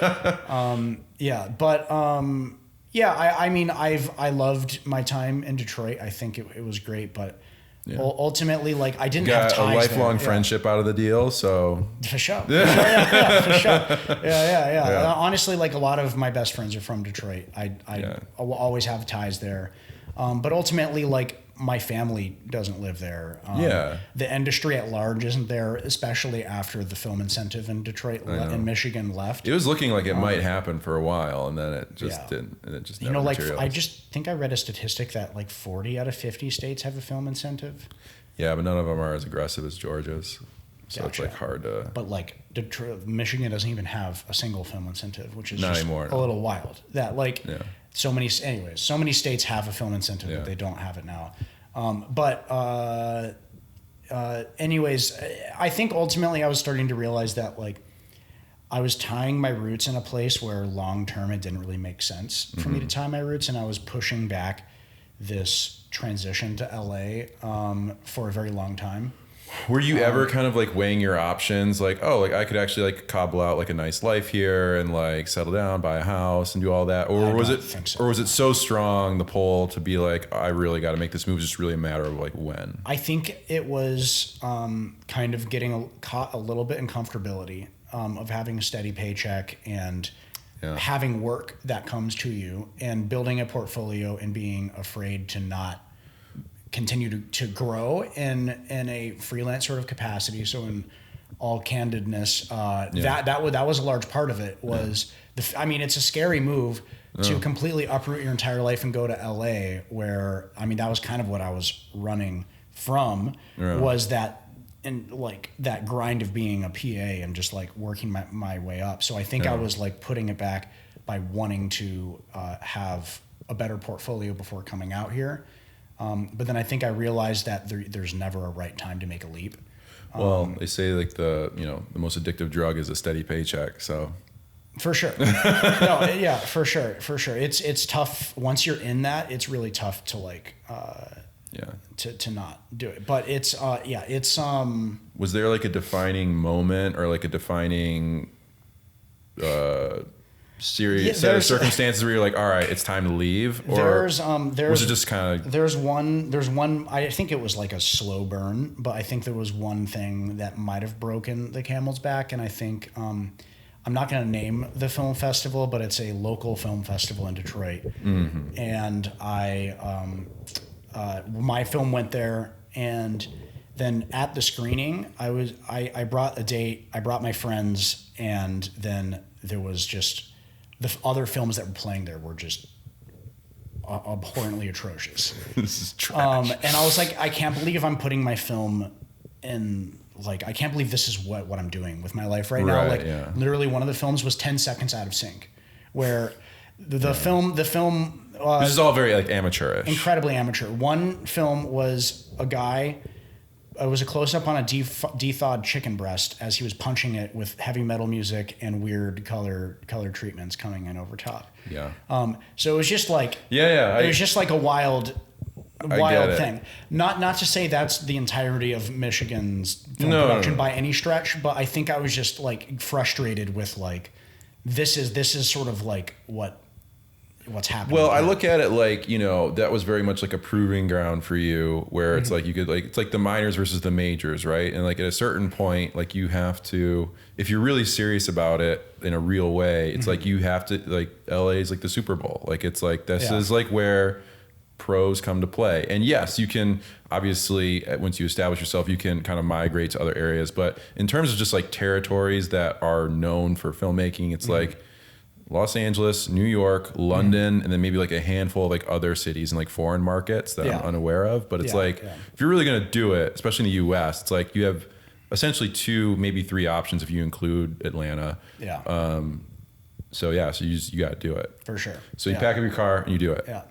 I mean, I loved my time in Detroit. I think it was great, but ultimately, like, I didn't have Got ties a lifelong there. friendship out of the deal, so For sure. For sure. Yeah. Honestly, like, a lot of my best friends are from Detroit. I will always have ties there. But ultimately, like, my family doesn't live there. The industry at large isn't there, especially after the film incentive in Detroit and Michigan left. It was looking like it might happen for a while, and then it just didn't. And it just never materialized. I just think I read a statistic that like 40 out of 50 states have a film incentive. Yeah, but none of them are as aggressive as Georgia's. So it's like hard to. But like Detroit, Michigan doesn't even have a single film incentive, which is not just anymore, a little wild. That like so many states have a film incentive, but they don't have it now. Anyways, I think ultimately I was starting to realize that like I was tying my roots in a place where long term it didn't really make sense for me to tie my roots, and I was pushing back this transition to LA for a very long time. Were you ever kind of like weighing your options, like, oh, like I could actually like cobble out like a nice life here and like settle down, buy a house and do all that, or was it so strong, the pull to be like, I really got to make this move? It's just really a matter of like when. I think it was kind of getting caught a little bit in comfortability of having a steady paycheck and having work that comes to you and building a portfolio and being afraid to not continue to grow in a freelance sort of capacity. So in all candidness, that was a large part of it was I mean, it's a scary move to completely uproot your entire life and go to LA where, I mean, that was kind of what I was running from was that, and like that grind of being a PA and just like working my way up. So I think I was like putting it back by wanting to have a better portfolio before coming out here. But then I think I realized that there's never a right time to make a leap. Well, they say like the most addictive drug is a steady paycheck. So for sure, for sure. It's tough once you're in that. It's really tough to like to not do it. But it's Was there like a defining moment or like a defining serious set of circumstances where you're like, all right, it's time to leave? Or was it just kind of... There's one, I think it was like a slow burn, but I think there was one thing that might have broken the camel's back. And I think, I'm not going to name the film festival, but it's a local film festival in Detroit. Mm-hmm. And my film went there, and then at the screening, I brought a date, I brought my friends, and then there was just... The other films that were playing there were just abhorrently atrocious. This is trash. And I was like, I can't believe I'm putting my film in, like, I can't believe this is what I'm doing with my life right now. Like, literally one of the films was 10 seconds out of sync, where the film this is all very like amateurish. Incredibly amateur. One film was a guy... It was a close-up on a de-thawed chicken breast as he was punching it with heavy metal music and weird color treatments coming in over top. Yeah. So it was just like... It was just like a wild thing. Not to say that's the entirety of Michigan's film production by any stretch, but I think I was just like frustrated with like, this is sort of like what's happening. Well, I look at it like, that was very much like a proving ground for you where it's like you could like, it's like the minors versus the majors, right? And like at a certain point, like you have to, if you're really serious about it in a real way, it's like you have to, like LA is like the Super Bowl. Like it's like, this is like where pros come to play. And yes, you can obviously, once you establish yourself, you can kind of migrate to other areas. But in terms of just like territories that are known for filmmaking, it's like Los Angeles, New York, London, and then maybe like a handful of like other cities and like foreign markets that I'm unaware of. But it's if you're really going to do it, especially in the US, it's like you have essentially 2, maybe 3 options if you include Atlanta. Yeah. So you got to do it. For sure. So you pack up your car and you do it. Yeah.